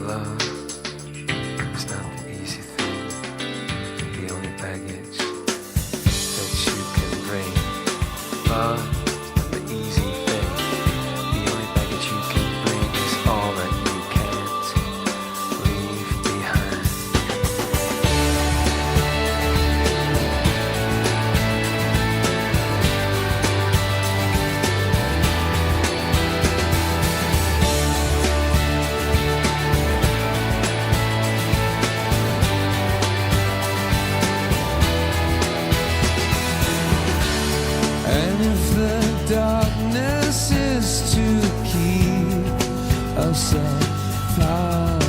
love is not the easy thing. The only baggage that you can bring. Love is not the easy thing. The only baggage you can bring is all that you can't leave behind. And if the darkness is to keep us apart,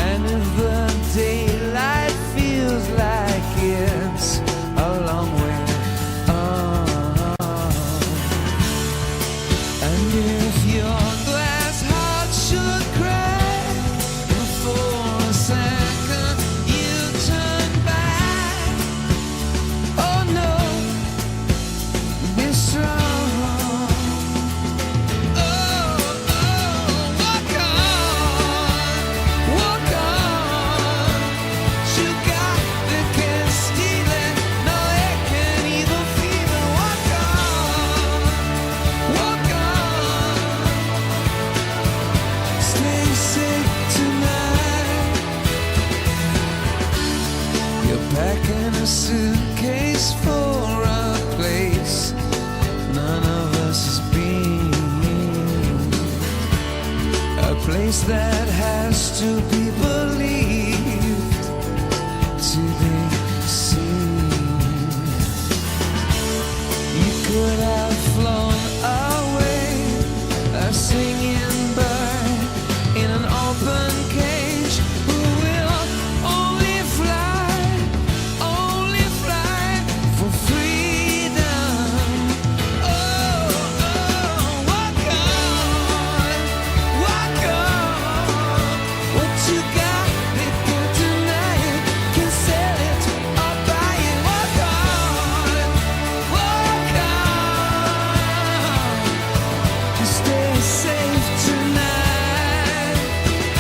and if the daylight feels like it's a long way off, and if your glass heart should crack for a second, you turn back. Oh no, be strong. Oh, walk on. You got the can steal it, no they can't even feel it. Walk on. Stay safe tonight. You're packing a suitcase for a place none of us has been. A place that has to be believed to be seen. You could have flown away, a singing bird in an open cage who will only fly for freedom. Oh, walk on. What you got, they got tonight. Can sell it or buy it. Walk on. Stay safe tonight. I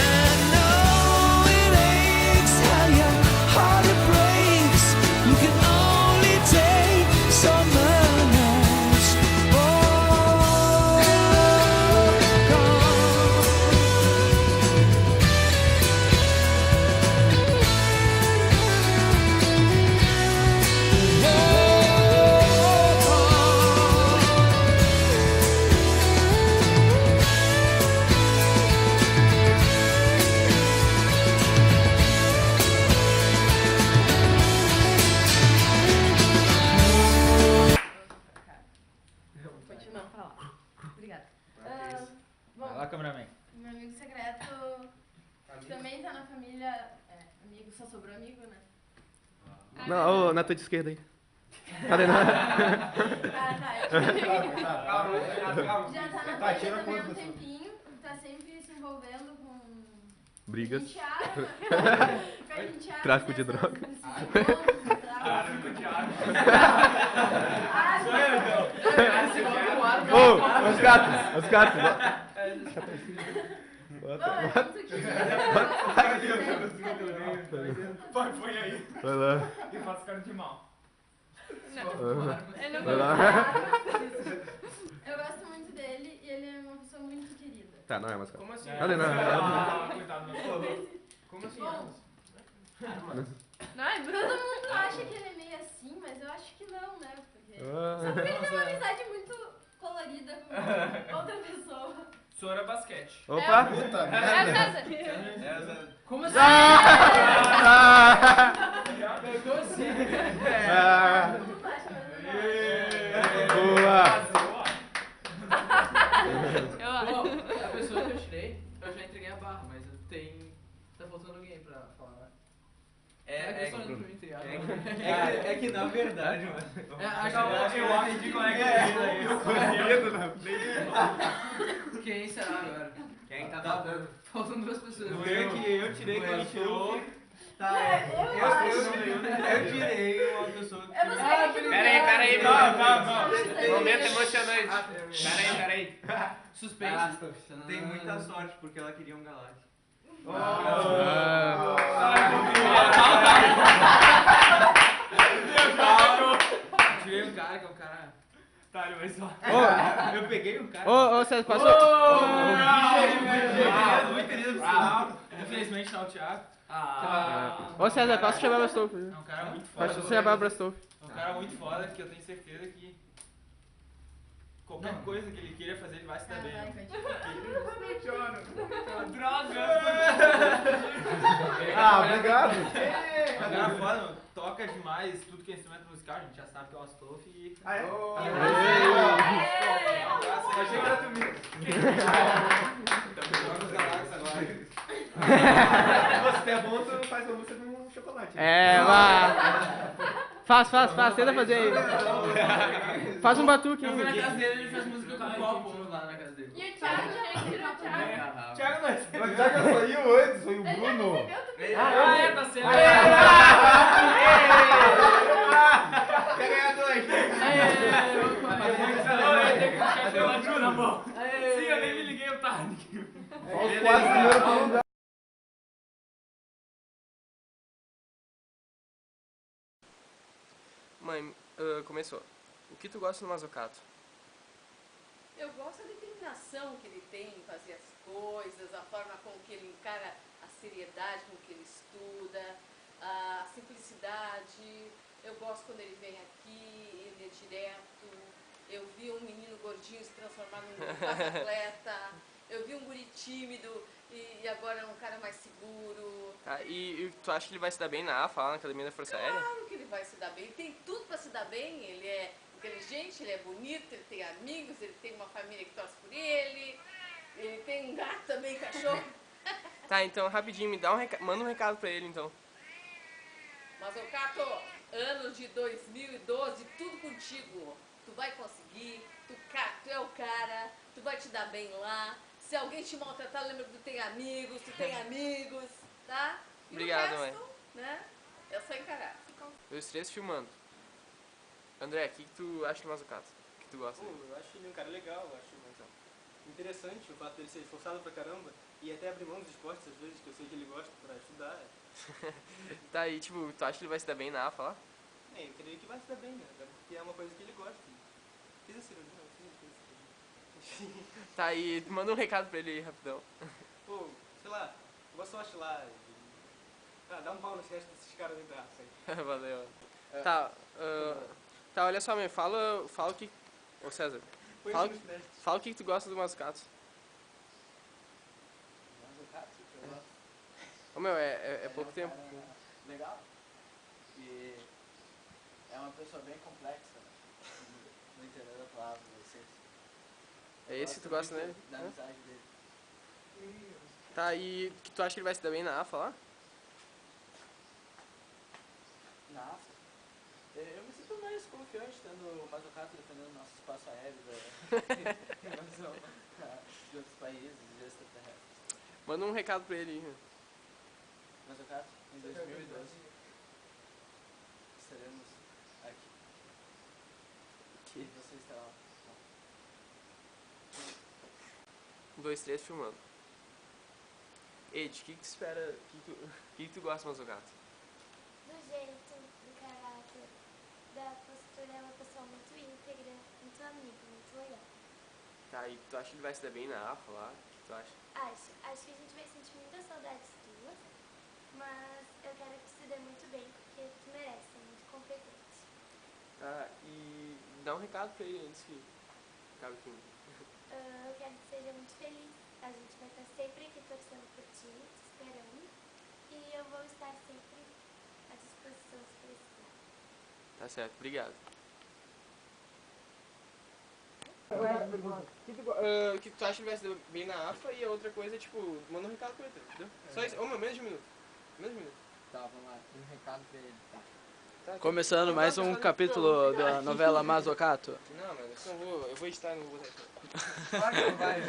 know it aches, how your heart it breaks. You can only take so much. Walk on. Continuando pra lá. Obrigada. Vai Bom, lá, cameraman. meu amigo secreto também tá na família. Amigo, só sobrou amigo, né? Não, ô, na tua esquerda aí. Cadê? Ah, tá. Já tá na Tá, família tira também há um quanto, tempinho. Tá sempre se envolvendo com Brigas. enteado. Com a enteada, Tráfico de nessas- droga. nesses encontros, tráfico. Ô, os gatos. Bom, é isso que Vai, põe aí. Vai lá. E faça cara de mal. Ele não Vai lá. Eu gosto muito dele e ele é uma pessoa muito querida. Tá, não é mais cara. Como assim? Cadê? Não, Coitado, meu. Como assim? Bom, todo mundo acha que ele é meio assim, mas eu acho que não, né? Porque só porque ele tem uma amizade muito colorida com outra pessoa. Sora basquete. Opa! Puta É merda. César. Como assim? Pegou assim. Todo mundo acha, mas não. Boa! Bom, a pessoa que eu tirei, eu já entreguei a barra, mas tem. Tá faltando alguém pra falar, né? É que na verdade, mano. Eu aprendi como é que é. Quem será agora? Quem tá faltando? Faltam duas pessoas. Eu tirei, quem tirou. Eu tirei uma pessoa que... Eu não sei o que Peraí, calma. Momento Momento emocionante. Peraí. Suspense. Tem muita sorte, porque ela queria um galáctico. Tirei um cara que é um cara... Tá, ele vai só. Eu peguei um cara. Ô, César, passou. Muito querido, por sinal. Infelizmente não, o Thiago. Ô, César, passa o chamar o Stolf. É um cara muito foda. Passa o chamar o Stolf. É um cara muito foda que eu tenho certeza que qualquer coisa que ele queira fazer, ele vai se dar bem. Droga! Obrigado. É um cara foda, mano. Toca demais tudo que é instrumento musical, a gente já sabe que é o Astolfo e... Achei que era tu mesmo. Se é bom, tu faz uma música com chocolate. Vá. Faz, tenta fazer aí. Faz um batuque Eu fui na aí. casa dele, ele fez música com copo lá na casa dele. E o Thiago já tirou o Thiago. Thiago não é... O Thiago saiu antes, foi o Bruno. Tá certo. Quer ganhar dois? Sim, eu nem me liguei, eu tava. Os quatro primeiros foram lugar. Mãe, começou. O que tu gosta do Mazzucato? Eu gosto da determinação que ele tem em fazer as coisas, a forma com que ele encara a seriedade com que ele estuda, a simplicidade. Eu gosto quando ele vem aqui, ele é direto. Eu vi um menino gordinho se transformar num atleta. Eu vi um guri tímido e agora é um cara mais seguro. Tá, e tu acha que ele vai se dar bem na AFA, lá na Academia da Força Aérea? Claro que ele vai se dar bem, ele tem tudo para se dar bem, ele é inteligente, ele é bonito, ele tem amigos, ele tem uma família que torce por ele tem um gato também, cachorro. Tá, então rapidinho, manda um recado pra ele então. Mas, ô Cato, ano de 2012, tudo contigo. Tu vai conseguir, tu é o cara, tu vai te dar bem lá. Se alguém te maltratar, lembra que tu tem amigos, tá? E Obrigado, o resto, né? É só encarar. 2, 3, filmando. André, o que tu acha do Mazzucato? O que tu gosta dele? Eu acho ele um cara legal, eu acho interessante o fato dele ser esforçado pra caramba e até abrir mão dos esportes às vezes, que eu sei que ele gosta pra estudar. Tá, e tipo, tu acha que ele vai se dar bem na AFA lá? Eu creio que vai se dar bem, né? Até porque é uma coisa que ele gosta. Fiz a cirurgia, não, fiz a cirurgia. Tá, e manda um recado pra ele aí, rapidão. Pô, sei lá, boa sorte lá. Dá um pau nos restos desses caras aí da raça aí. Valeu. Tá, olha só, meu, fala o que... Ô César, Põe fala, isso nos testes. fala o que tu gosta do Mazzucato. Ô meu, é pouco tempo. Legal. E é uma pessoa bem complexa, no interior da palavra, vocês. É esse que tu gosta dele? Da amizade dele. Tá, e que tu acha que ele vai se dar bem na AFA lá? Na AFA? Eu me sinto mais confiante tendo o Mazzucato defendendo o nosso espaço aéreo em relação de outros países e extraterrestres. Manda um recado pra ele aí. Mazzucato, em 2012, estaremos aqui. E você estará lá. 2, 3, filmando. Ed, o que tu espera, o que tu gosta do Mazzucato? Do jeito, do caráter, da postura, é uma pessoa muito íntegra, muito amiga, muito legal. Tá, e tu acha que ele vai se dar bem na AFA lá? O que tu acha? Acho que a gente vai sentir muitas saudades tuas, mas eu quero que tu se dê muito bem, porque tu merece, é muito competente. Tá, e dá um recado pra ele antes que acabe o filme. Eu quero que seja muito feliz, a gente vai estar sempre aqui torcendo por ti, te esperando, e eu vou estar sempre à disposição se precisar. Tá certo, obrigado. O que tu acha que ele vai se dar bem na AFA e a outra coisa é tipo, manda um recado pra ele, entendeu? Só isso, menos de um minuto. Menos de um minuto. Tá, vamos lá. Um recado pra ele, tá? Começando mais um capítulo da novela Mazocato. Não, mano, eu vou editar e não vou botar isso. Claro que não vai.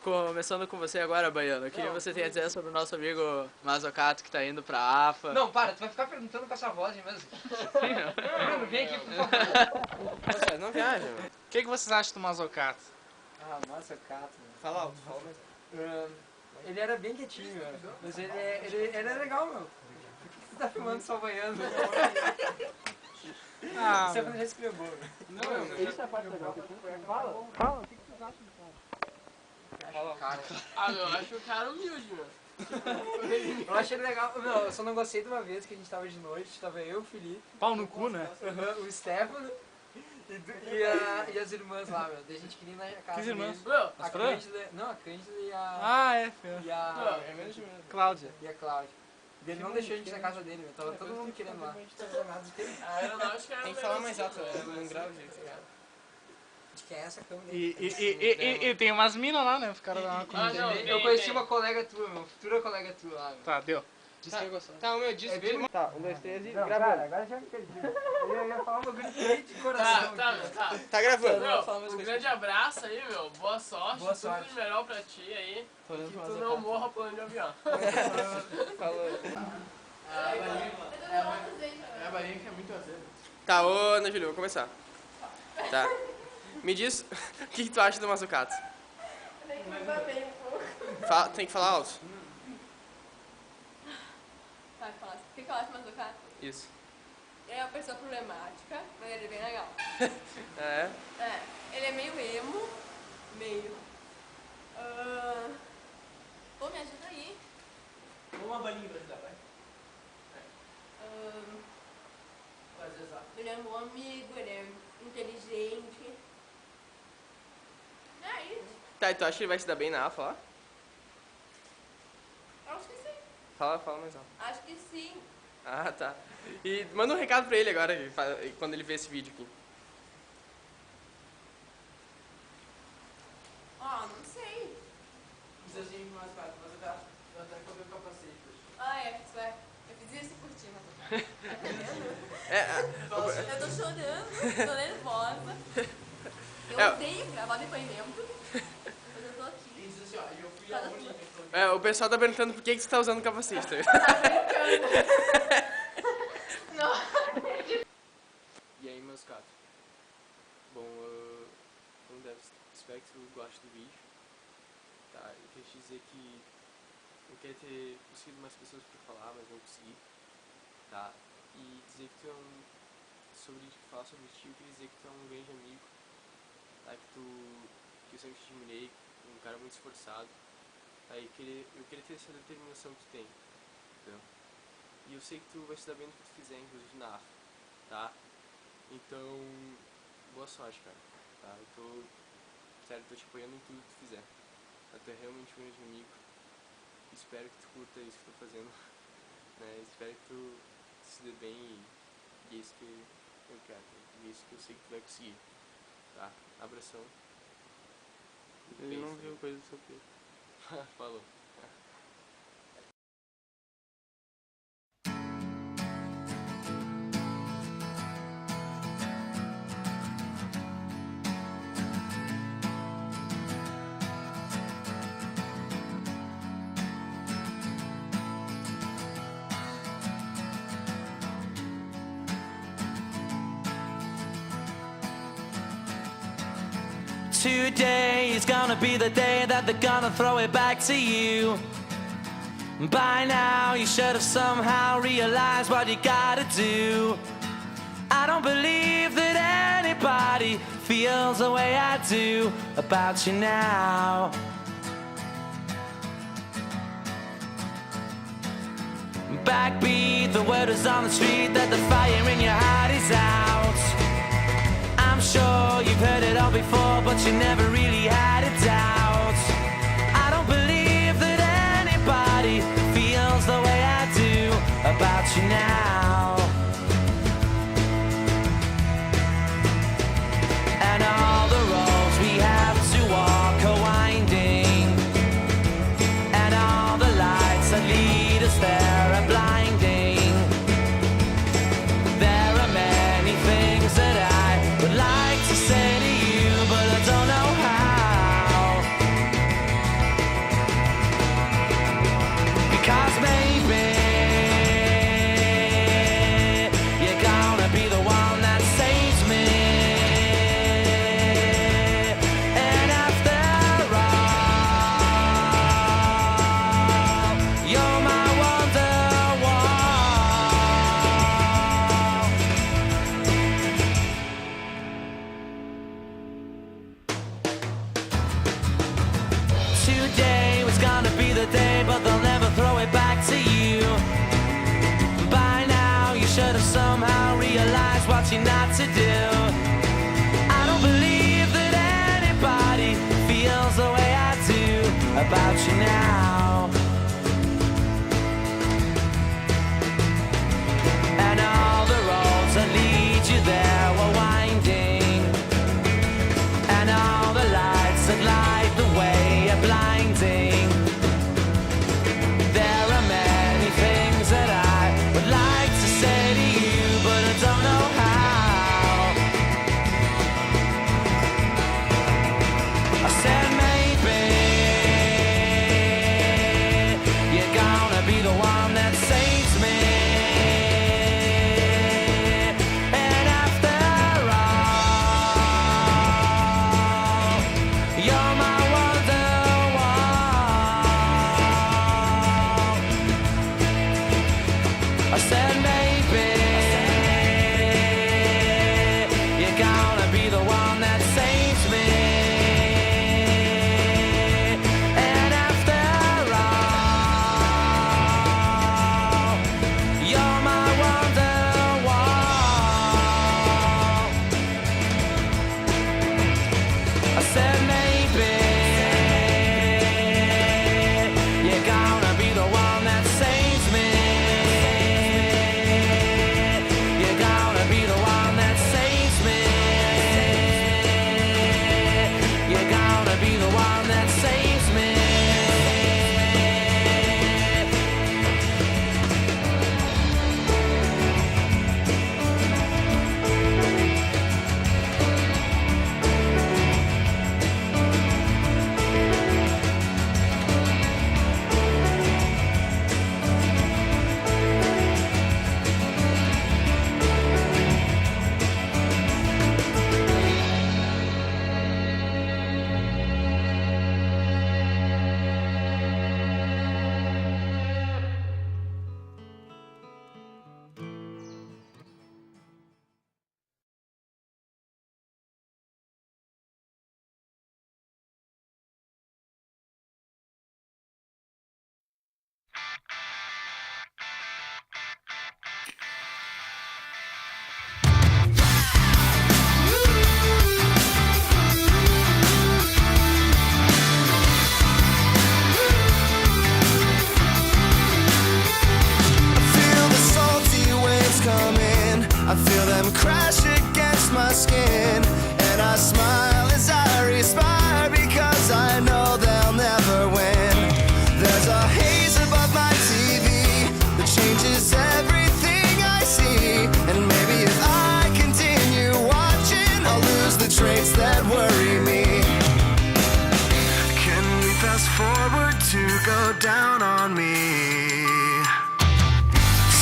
Começando com você agora, Baiano. O que você tem a dizer sobre o nosso amigo Mazocato que tá indo pra AFA? Não, para, tu vai ficar perguntando com essa voz mesmo. Bruno, vem aqui, por favor. Nossa, não viaja, mano. O que vocês acham do Mazocato? Ah, Mazocato, mano. Fala alto, fala mais. Ele era bem quietinho, meu. Mas ele era legal, meu. Por que você tá filmando só banhando? Ah, Isso é quando a gente escreveu, meu. Não, Isso é a parte legal. Fala. O que vocês acham do cara? Ah, meu, eu acho o cara humilde, meu. Eu achei legal. Não, eu só não gostei de uma vez que a gente tava de noite. Tava eu, o Felipe. pau no cu, né? O Stefano e as irmãs lá, meu. Daí a gente queria ir na casa Que irmãs? deles. Meu, A Cândida, não, a Cândida e a... Ah, é, Fê. E a... Cláudia. E a Cláudia. Ele não deixou a gente na casa dele, meu. Tava todo mundo querendo lá. a aeronáutica era Tem que falar mais alto, eu não gravo direito. De quem é essa câmera? E tem umas minas lá, né? Os caras lá com Ah, não, Eu conheci uma colega tua, meu. Futura colega tua lá, meu. Tá, deu. Disse que eu gostava. Tá, o meu disse que... Tá, 1, 2, 3 e gravando. Agora já me perdi. Eu ia falar um bagulho de coração. Tá. Tá gravando. Meu, um grande abraço aí, meu. Boa sorte. Boa sorte. Tudo de melhor pra ti aí. Que tu não morra pulando de avião. Falou. É a Bahia que é muito azedo. Tá, ô Ana Júlia, vou começar. Tá. Me diz o que tu acha do Mazocato. Tem que me bater um pouco. Tem que falar alto. Vai, fala. O que eu acho mais do cara? Isso. Ele é uma pessoa problemática, mas ele é bem legal. É. É, ele é meio emo, meio. Pô, me ajuda aí. Uma balinha pra ajudar, vai. Ele é um bom amigo, ele é inteligente. É isso. Tá, e tu acha que ele vai se dar bem na AFA lá? Acho que sim. Fala mais alto. Acho que sim. Ah, tá. E manda um recado pra ele agora, quando ele ver esse vídeo aqui. Não sei. Precisa de mais fácil, mas eu até coloquei o capacete hoje. Isso é. Eu fiz isso por ti, mas tá vendo? Eu tô chorando, tô nervosa. Eu odeio gravar depoimento. Mas eu tô aqui. E diz assim, ó, eu fui a única. O pessoal tá perguntando por que você tá usando capacete. Tá brincando. Não. E aí, meus gatos? Bom, espero que tu goste do vídeo. Tá, eu queria te dizer que eu queria ter conseguido mais pessoas pra falar, mas não consegui. Tá, e dizer que tu é falar sobre ti, eu queria dizer que tu é um grande amigo. Tá, que eu sempre te admirei, um cara muito esforçado. Tá, eu queria ter essa determinação que tu tem, entendeu? E eu sei que tu vai se dar bem no que tu fizer, inclusive na AFA, tá? Então, boa sorte, cara, tá? Sério, tô te apoiando em tudo que tu fizer. Tá? Tu é realmente um grande amigo. Espero que tu curta isso que eu tô fazendo, né? Espero que tu se dê bem e é isso que eu quero, e é isso que eu sei que tu vai conseguir, tá? Abração. Ele não viu coisa do seu peito. Falou. Today is gonna be the day that they're gonna throw it back to you. By now you should have somehow realized what you gotta do. I don't believe that anybody feels the way I do about you now. Backbeat, the word is on the street that the fire in your heart is out. I'm sure you've heard it all before, but you never really had a doubt. I don't believe that anybody feels the way I do about you now. And all the roads we have to walk are winding, and all the lights that lead us there are blinding. you not to do. I don't believe that anybody feels the way I do about you now. And all the roads that lead you there were winding, and all the lights that light the way are blinding. There are many things that I would like to say to you, but I don't know how. I said maybe you're gonna be the one that saves me. And after all, you're my wonderwall. I said maybe you're gonna be the one that saves me. And after all, you're my wonderwall. I said maybe you're gonna be the one that saves me. You're gonna be the one that saves me. You're gonna be the one that saves me. I feel the salty waves come in. I feel them crash against my skin. And I smile as I respire because I know they'll never win. There's a haze above my TV that changes everything I see. And maybe if I continue watching, I'll lose the traits that worry me. Can we fast forward to go down on me?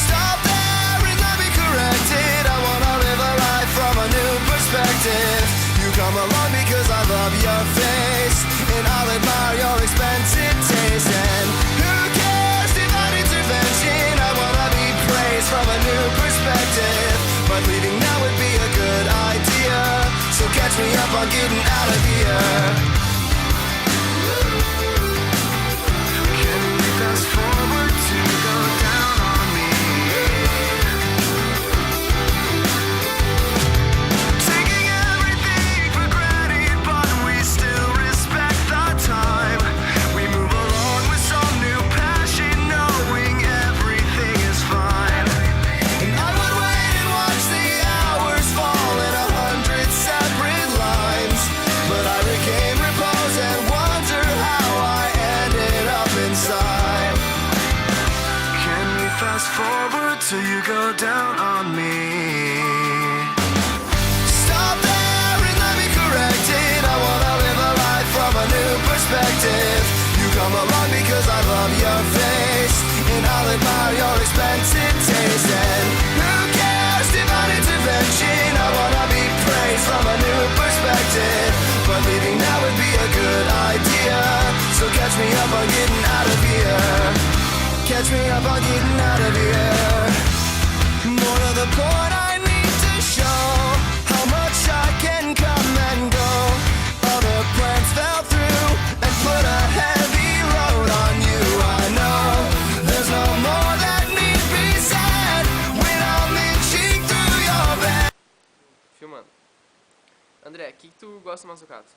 Stop there and let me correct it. I wanna live a life from a new perspective. You come along because I love your face, and I'll admire your expensive taste. And who cares, divine intervention? I wanna be praised from a new perspective. But leaving now would be a good idea, so catch me up on getting out of here. Can we fast forward to go down on me? Taking everything for granted, but we still respect the time. We move along with some new passion, knowing everything is fine. And I would wait and watch the hours fall in 100 separate lines. But I regain repose and wonder how I ended up inside. Can we fast forward till you go down on me? Stop there and let me correct it. I wanna live a life from a new perspective. You come along because I love your face, and I'll admire your expensive taste. And who cares, divine intervention? I wanna be praised from a new perspective. But leaving now would be a good idea, so catch me up on getting out of here. Catch me up on getting out of here. More to the point, I need to show how much I can come and go. Other plans fell through and put a heavy load on you. I know there's no more that need be said when I'm inching through your bed. André, o que tu gosta do Mazzucato?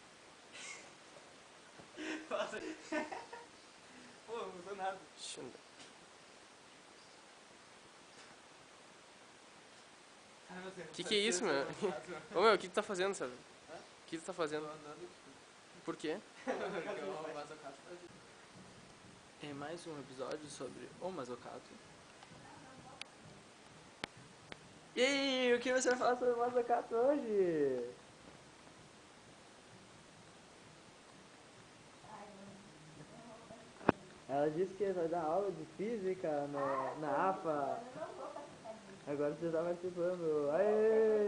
Pô, não mudou nada. Que é isso, meu? Ô, meu, o que tu tá fazendo, sabe? O que tu tá fazendo? Por quê? É mais um episódio sobre o Mazzucato. E aí, o que você vai falar sobre o Mazzucato hoje? Ela disse que vai dar aula de física na AFA. Agora você está participando. Aê!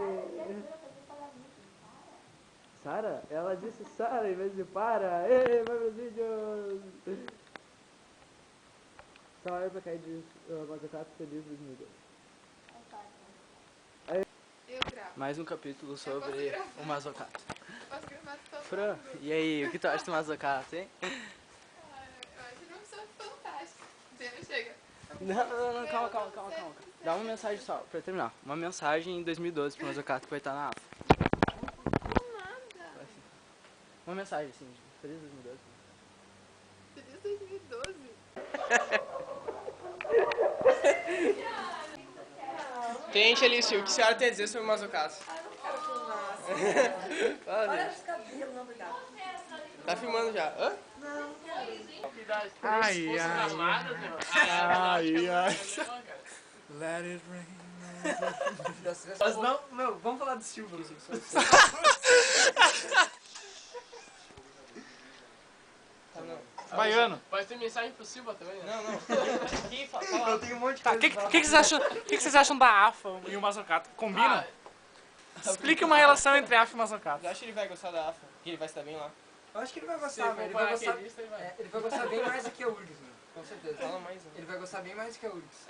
Sara? Ela disse Sara em vez de para. Aê, vai pros vídeos! Salário pra cair de Mazzucato feliz 2002. Eu gravo. Mais um capítulo sobre o Mazzucato. Posso gravar todo Fran, mundo? e aí, o que tu acha do Mazzucato, hein? Eu acho ele uma pessoa fantástica. Zena, chega. Não, calma. Dá uma mensagem só, pra terminar. Uma mensagem em 2012 pro Mazzucato que vai estar na AFA. Nada. Uma mensagem, assim, feliz 2012. Feliz 2012. Tente, Alice, o que a senhora tem a dizer sobre o Mazzucato? Olha os cabelos, não, obrigado. Tá filmando já. Hã? Não, Ai, ai. Let it rain. Mas não, vamos falar do Silvio. Baiano. Pode ter mensagem pro Silva também, né? Não. Eu tenho um monte de coisa. O que vocês acham da AFA e o Mazzucato? Combina? Explique uma relação entre AFA e Mazzucato. Eu acho que ele vai gostar da AFA, que ele vai estar bem lá. Eu acho que ele vai gostar, velho. Ele vai gostar bem mais do que a URGS, mano. Com certeza. Fala mais, né? Ele vai gostar bem mais do que a URGS.